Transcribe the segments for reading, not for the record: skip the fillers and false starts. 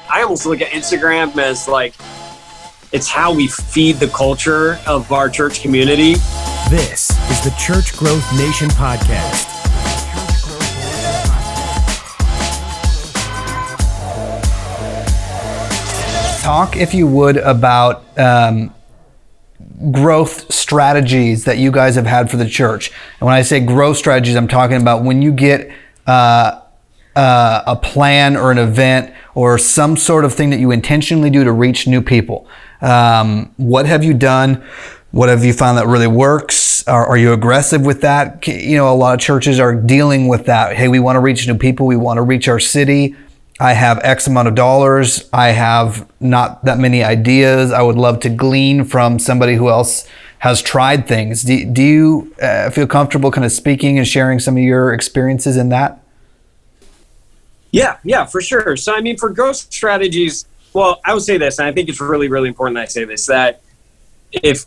I almost look at Instagram as like, it's how we feed the culture of our church community. This is the Church Growth Nation podcast. Talk, if you would, about growth strategies that you guys have had for the church. And when I say growth strategies, I'm talking about when you get a plan or an event or some sort of thing that you intentionally do to reach new people. What have you done? What have you found that really works? Are you aggressive with that? You know, a lot of churches are dealing with that. Hey, we want to reach new people. We want to reach our city. I have X amount of dollars. I have not that many ideas. I would love to glean from somebody who else has tried things. Do you feel comfortable kind of speaking and sharing some of your experiences in that? Yeah, for sure. So, I mean, for growth strategies, well, I would say this, and I think it's really, really important that I say this, that if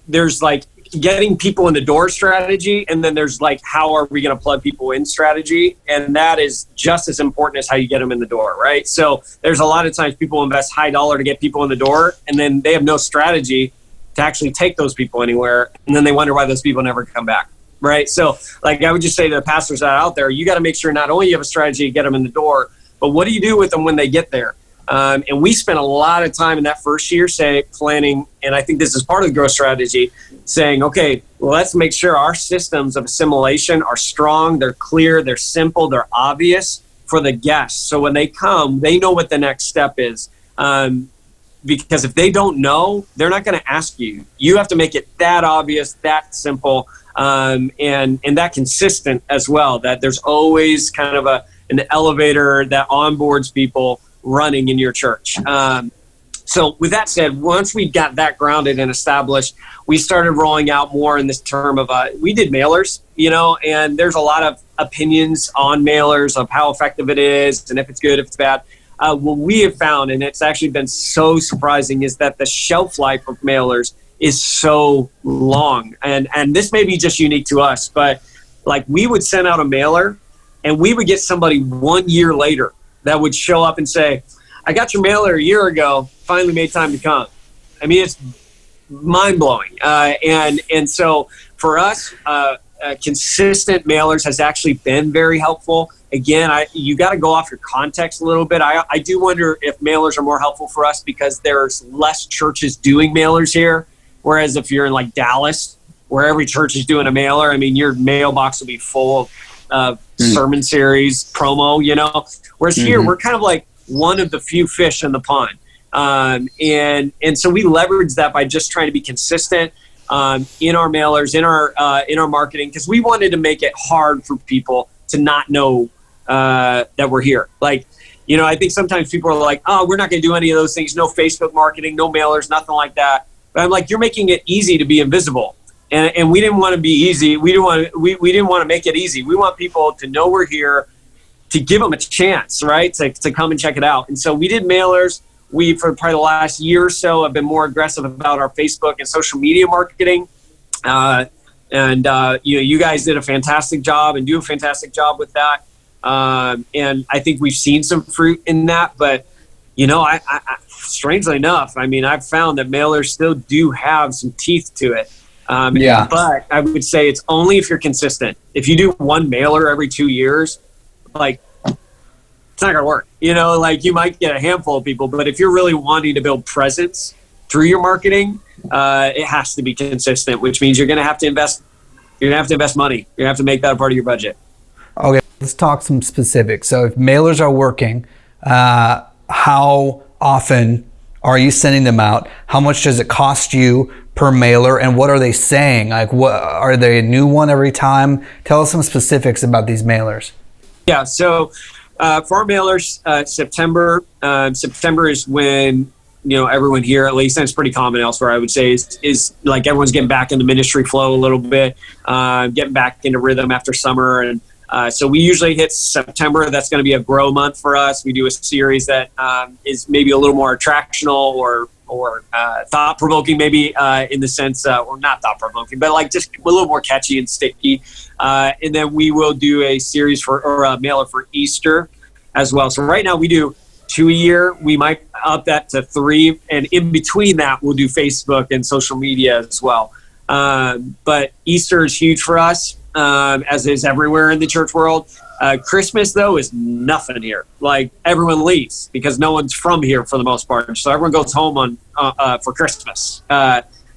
there's like getting people in the door strategy, and then there's like, how are we going to plug people in strategy? And that is just as important as how you get them in the door, right? So there's a lot of times people invest high dollar to get people in the door, and then they have no strategy to actually take those people anywhere. And then they wonder why those people never come back, right? So like, I would just say to the pastors that are out there, you got to make sure not only you have a strategy to get them in the door, but what do you do with them when they get there? And we spent a lot of time in that first year planning, and I think this is part of the growth strategy, saying, okay, well, let's make sure our systems of assimilation are strong, they're clear, they're simple, they're obvious for the guests. So when they come, they know what the next step is. Because if they don't know, they're not going to ask you. You have to make it that obvious, that simple, and that consistent as well, that there's always kind of an elevator that onboards people running in your church. So with that said, once we got that grounded and established, we started rolling out more in this term of, we did mailers, and there's a lot of opinions on mailers of how effective it is and if it's good, if it's bad. What we have found, and it's actually been so surprising, is that the shelf life of mailers is so long. And this may be just unique to us, but like we would send out a mailer and we would get somebody 1 year later that would show up and say, I got your mailer a year ago, finally made time to come. I mean, it's mind-blowing. And so for us, consistent mailers has actually been very helpful. Again, you got to go off your context a little bit. I do wonder if mailers are more helpful for us because there's less churches doing mailers here. Whereas if you're in like Dallas, where every church is doing a mailer, I mean, your mailbox will be full of sermon series, promo, Whereas here, we're kind of like one of the few fish in the pond. And so we leverage that by just trying to be consistent in our mailers, in our marketing, because we wanted to make it hard for people to not know that we're here. Like, I think sometimes people are like, oh, we're not going to do any of those things. No Facebook marketing, no mailers, nothing like that. But I'm like, you're making it easy to be invisible. And we didn't want to be easy. We didn't want to make it easy. We want people to know we're here, to give them a chance, right? To come and check it out. And so we did mailers. We, for probably the last year or so, have been more aggressive about our Facebook and social media marketing. You guys did a fantastic job and do a fantastic job with that. And I think we've seen some fruit in that. But, I strangely enough, I mean, I've found that mailers still do have some teeth to it. But I would say it's only if you're consistent. If you do one mailer every 2 years, like, it's not gonna work. Like you might get a handful of people, but if you're really wanting to build presence through your marketing, it has to be consistent, which means you're gonna have to invest. You're gonna have to invest money. You're gonna have to make that a part of your budget. Okay, let's talk some specifics. So if mailers are working, how often are you sending them out? How much does it cost you per mailer, and what are they saying? Like, what are they a new one every time? Tell us some specifics about these mailers. Yeah, so for our mailers, September is when everyone here, at least, and it's pretty common elsewhere, I would say, is like everyone's getting back into ministry flow a little bit, getting back into rhythm after summer, and so we usually hit September. That's going to be a grow month for us. We do a series that is maybe a little more attractional or thought-provoking, maybe in the sense, or not thought-provoking, but like just a little more catchy and sticky. And then we will do a series or a mailer for Easter. as well. So right now we do 2 a year. We might up that to 3, and in between that, we'll do Facebook and social media as well. But Easter is huge for us, as is everywhere in the church world. Christmas, though, is nothing here. Like, everyone leaves because no one's from here for the most part. So everyone goes home for Christmas.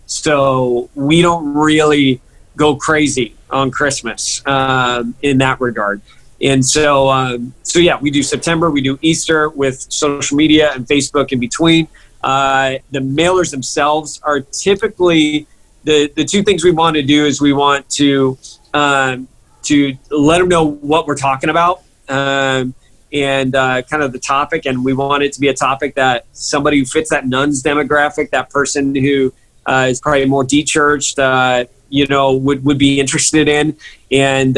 So we don't really go crazy on Christmas in that regard. And so yeah, we do September, we do Easter with social media and Facebook in between. The mailers themselves are typically the two things we want to do is we want to let them know what we're talking about and kind of the topic. And we want it to be a topic that somebody who fits that nuns demographic, that person who is probably more de-churched, would be interested in. And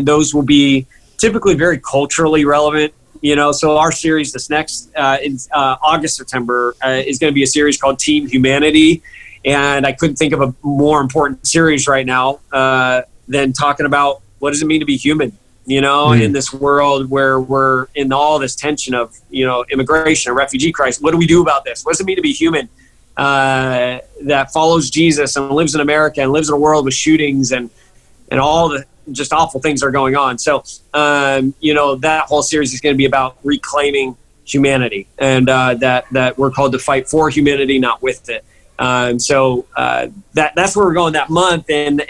those will be typically very culturally relevant, So our series this next in August, September is going to be a series called Team Humanity. And I couldn't think of a more important series right now than talking about what does it mean to be human, in this world where we're in all this tension of, immigration and refugee crisis. What do we do about this? What does it mean to be human that follows Jesus and lives in America and lives in a world with shootings and all the just awful things are going on. So, that whole series is going to be about reclaiming humanity and that we're called to fight for humanity, not with it. So that's where we're going that month. And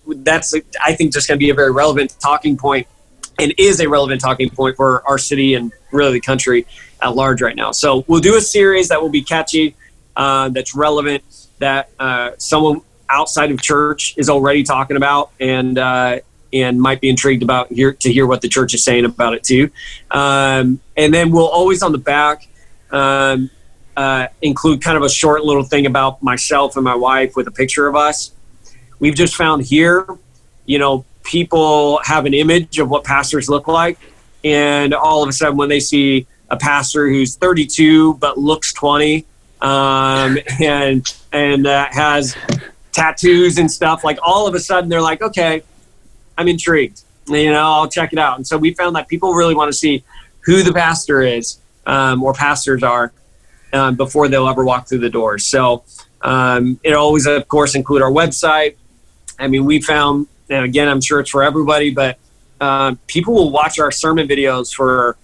that's, I think, just going to be a very relevant talking point and is a relevant talking point for our city and really the country at large right now. So we'll do a series that will be catchy, that's relevant, that someone outside of church is already talking about and might be intrigued about to hear what the church is saying about it too. And then we'll always on the back include kind of a short little thing about myself and my wife with a picture of us. We've just found here, people have an image of what pastors look like. And all of a sudden when they see a pastor who's 32 but looks 20 and has tattoos and stuff, like all of a sudden they're like, okay, I'm intrigued, I'll check it out. And so we found that people really want to see who the pastor is or pastors are before they'll ever walk through the doors. So it always, of course, include our website. I mean, we found, and again, I'm sure it's for everybody, but people will watch our sermon videos for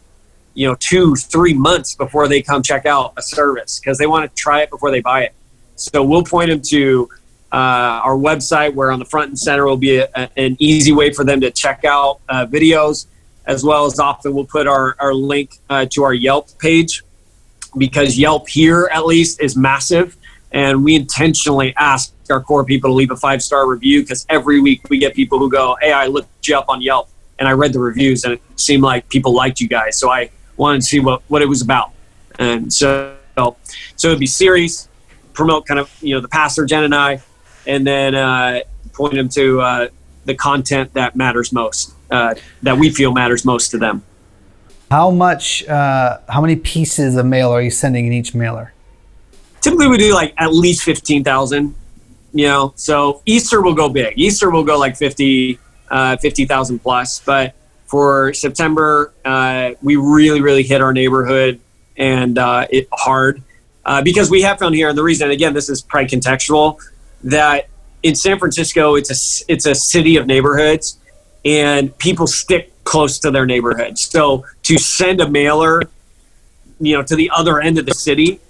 2-3 months before they come check out a service because they want to try it before they buy it. So we'll point them to our website, where on the front and center will be an easy way for them to check out videos, as well as often we'll put our link to our Yelp page, because Yelp here at least is massive, and we intentionally ask our core people to leave a 5-star review because every week we get people who go, hey, I looked you up on Yelp and I read the reviews and it seemed like people liked you guys, so I wanted to see what it was about. And so it'd be series, promote kind of the pastor Jen and I, and then point them to the content that matters most, that we feel matters most to them. How many pieces of mail are you sending in each mailer? Typically we do like at least 15,000, so Easter will go big. Easter will go like 50,000 plus, but for September, we really, really hit our neighborhood and it hard because we have found here, and the reason, again, this is probably contextual, that in San Francisco, it's a city of neighborhoods and people stick close to their neighborhoods. So to send a mailer, to the other end of the city,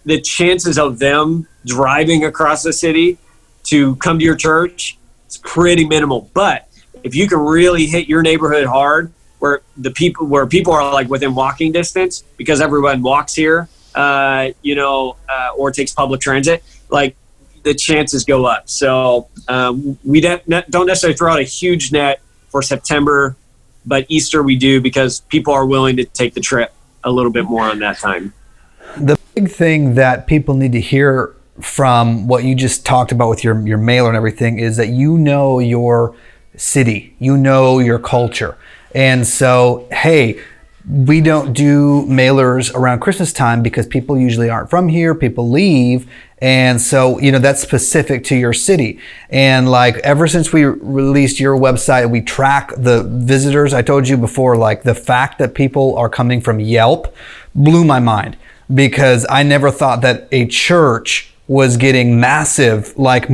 the chances of them driving across the city to come to your church, it's pretty minimal. But if you can really hit your neighborhood hard, where people are like within walking distance because everyone walks here, or takes public transit, like the chances go up. So we don't necessarily throw out a huge net for September, but Easter we do because people are willing to take the trip a little bit more on that time. The big thing that people need to hear from what you just talked about with your mailer and everything is that your city, your culture. And so, hey, we don't do mailers around Christmas time because people usually aren't from here, people leave. And so, that's specific to your city. And like ever since we released your website, we track the visitors. I told you before, like the fact that people are coming from Yelp blew my mind, because I never thought that a church was getting massive, like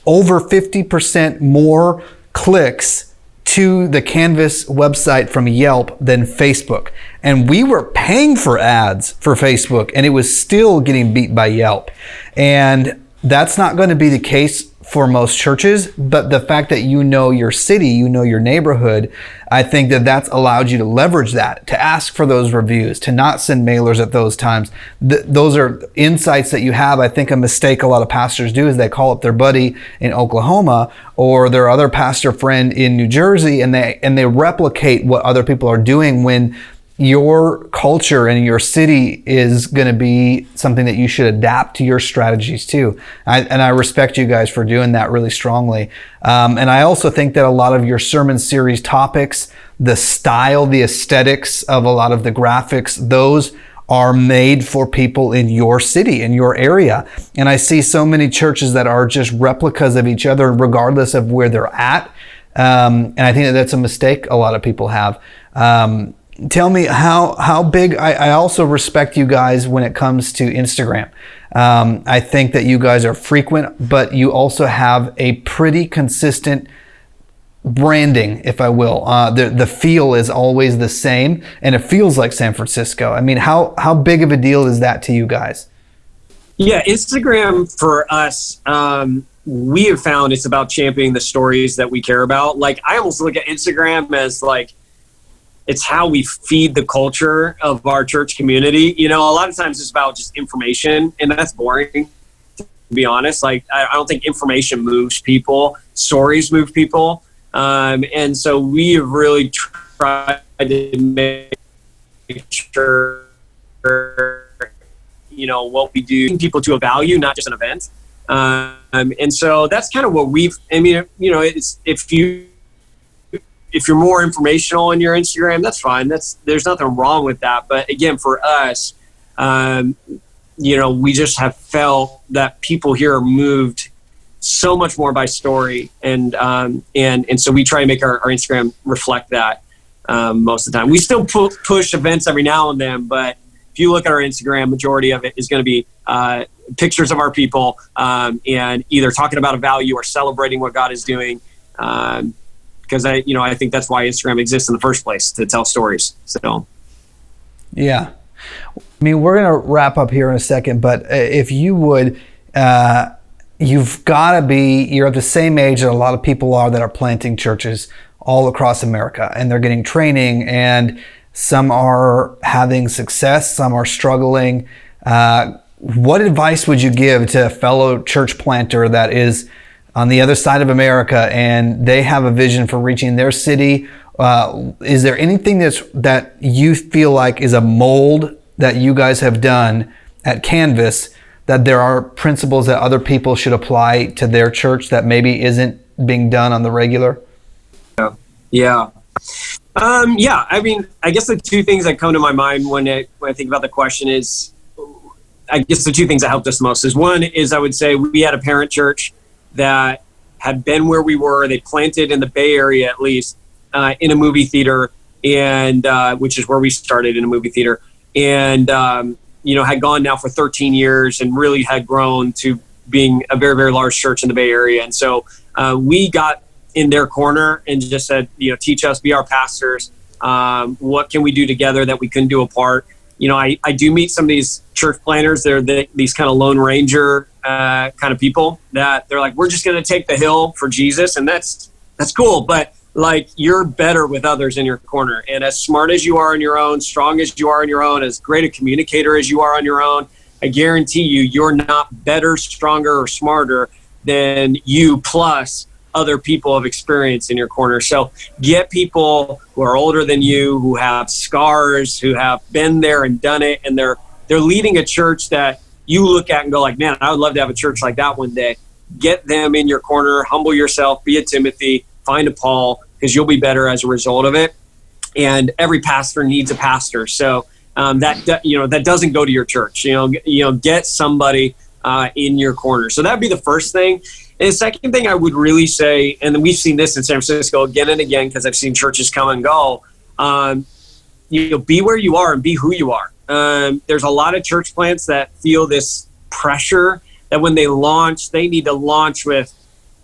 over 50% more clicks to the Canvas website from Yelp than Facebook. And we were paying for ads for Facebook, and it was still getting beat by Yelp. And that's not going to be the case for most churches, but the fact that your city, your neighborhood, I think that that's allowed you to leverage that, to ask for those reviews, to not send mailers at those times. Those are insights that you have. I think a mistake a lot of pastors do is they call up their buddy in Oklahoma or their other pastor friend in New Jersey, and they replicate what other people are doing, when your culture and your city is going to be something that you should adapt to your strategies too. And I respect you guys for doing that really strongly. And I also think that a lot of your sermon series topics, the style, the aesthetics of a lot of the graphics, those are made for people in your city, in your area. And I see so many churches that are just replicas of each other, regardless of where they're at. And I think that that's a mistake a lot of people have. Tell me how big. I also respect you guys when it comes to Instagram. I think that you guys are frequent, but you also have a pretty consistent branding, if I will. The feel is always the same, and it feels like San Francisco. I mean, how big of a deal is that to you guys? Yeah, Instagram for us, we have found it's about championing the stories that we care about. Like, I almost look at Instagram as like, it's how we feed the culture of our church community. A lot of times it's about just information, and that's boring, to be honest. Like, I don't think information moves people. Stories move people. And so we have really tried to make sure, what we do, people to a value, not just an event. And so that's kind of what it's, if you're more informational in your Instagram, that's fine. There's nothing wrong with that. But again, for us, we just have felt that people here are moved so much more by story, and so we try to make our Instagram reflect that most of the time. We still push events every now and then, but if you look at our Instagram, majority of it is going to be pictures of our people, and either talking about a value or celebrating what God is doing. Because I think that's why Instagram exists in the first place, to tell stories. So, yeah. I mean, we're going to wrap up here in a second, but if you would, you've got to you're at the same age that a lot of people are that are planting churches all across America, and they're getting training, and some are having success, some are struggling. What advice would you give to a fellow church planter that is on the other side of America and they have a vision for reaching their city? Is there anything that you feel like is a mold that you guys have done at Canvas, that there are principles that other people should apply to their church that maybe isn't being done on the regular? Yeah. I mean, I guess the two things that come to my mind when I think about the question is, I guess the two things that helped us most is, one is, I would say we had a parent church that had been where we were. They planted in the Bay Area, at least, in a movie theater, and which is where we started, in a movie theater, and had gone now for 13 years and really had grown to being a very, very large church in the Bay Area. And so we got in their corner and just said, teach us, be our pastors. What can we do together that we couldn't do apart? I do meet some of these church planners. They're these kind of Lone Ranger kind of people that they're like, we're just going to take the hill for Jesus. And that's cool. But like, you're better with others in your corner. And as smart as you are on your own, strong as you are on your own, as great a communicator as you are on your own, I guarantee you're not better, stronger, or smarter than you plus other people of experience in your corner. So get people who are older than you, who have scars, who have been there and done it, and they're leading a church that you look at and go like, man, I would love to have a church like that one day. Get them in your corner, humble yourself, be a Timothy, find a Paul, because you'll be better as a result of it. and every pastor needs a pastor. So that doesn't go to your church. Get somebody in your corner. So that'd be the first thing. And the second thing I would really say, and we've seen this in San Francisco again and again because I've seen churches come and go. Be where you are and be who you are. There's a lot of church plants that feel this pressure that when they launch, they need to launch with,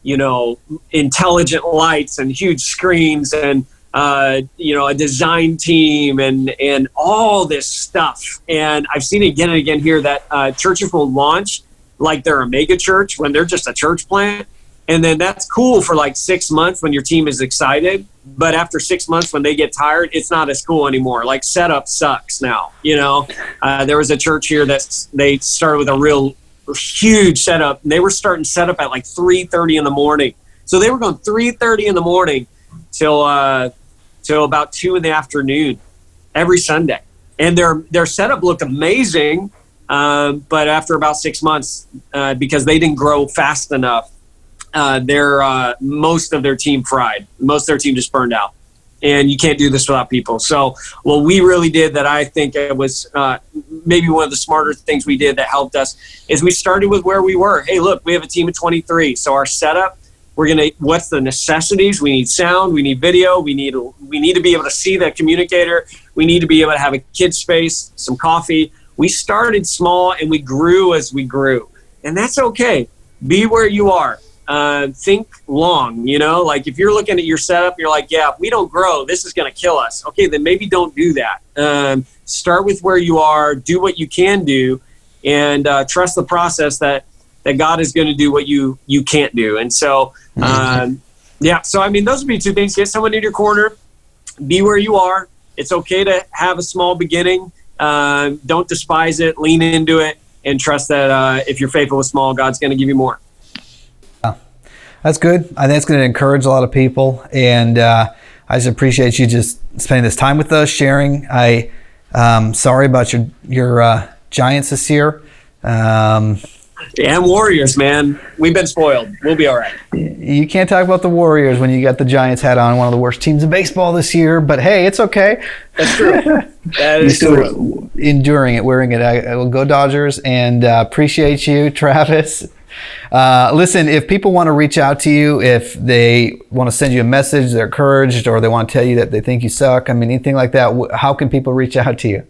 intelligent lights and huge screens and a design team and all this stuff. And I've seen it again and again here that churches will launch like they're a mega church when they're just a church plant. And then that's cool for like 6 months when your team is excited. But after 6 months, when they get tired, it's not as cool anymore. Like setup sucks now. There was a church here that they started with a real huge setup. And they were starting setup at like 3:30 in the morning. So they were going 3:30 in the morning till about 2 in the afternoon every Sunday. And their setup looked amazing. But after about 6 months, because they didn't grow fast enough, most of their team fried. Most of their team just burned out. And you can't do this without people. So what we really did that I think it was maybe one of the smarter things we did that helped us is we started with where we were. Hey, look, we have a team of 23. So our setup, what's the necessities? We need sound, we need video, we need to be able to see the communicator. We need to be able to have a kid space, some coffee. We started small and we grew as we grew. And that's okay. Be where you are. Think long, like if you're looking at your setup, you're like, yeah, if we don't grow, this is going to kill us. Okay, then maybe don't do that. Start with where you are, do what you can do, and trust the process that God is going to do what you can't do. And so, so I mean, those would be two things. Get someone in your corner, be where you are. It's okay to have a small beginning. Don't despise it, lean into it, and trust that if you're faithful with small, God's going to give you more. That's good. I think it's going to encourage a lot of people. And I just appreciate you just spending this time with us, sharing. Sorry about your Giants this year. And Warriors, man. We've been spoiled. We'll be all right. You can't talk about the Warriors when you got the Giants hat on, one of the worst teams in baseball this year. But hey, it's okay. That's true. That is true. Enduring it, wearing it. I will go Dodgers, and appreciate you, Travis. Listen, if people want to reach out to you, if they want to send you a message, they're encouraged, or they want to tell you that they think you suck, I mean, anything like that, how can people reach out to you?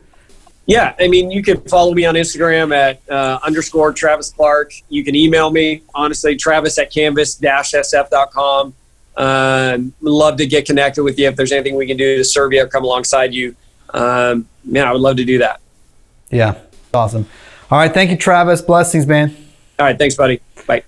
Yeah, I mean, you can follow me on Instagram at _ Travis Clark. You can email me, honestly, travis@canvas-sf.com. Love to get connected with you if there's anything we can do to serve you or come alongside you. I would love to do that. Yeah, awesome. All right, thank you, Travis. Blessings, man. All right, thanks, buddy. Bye.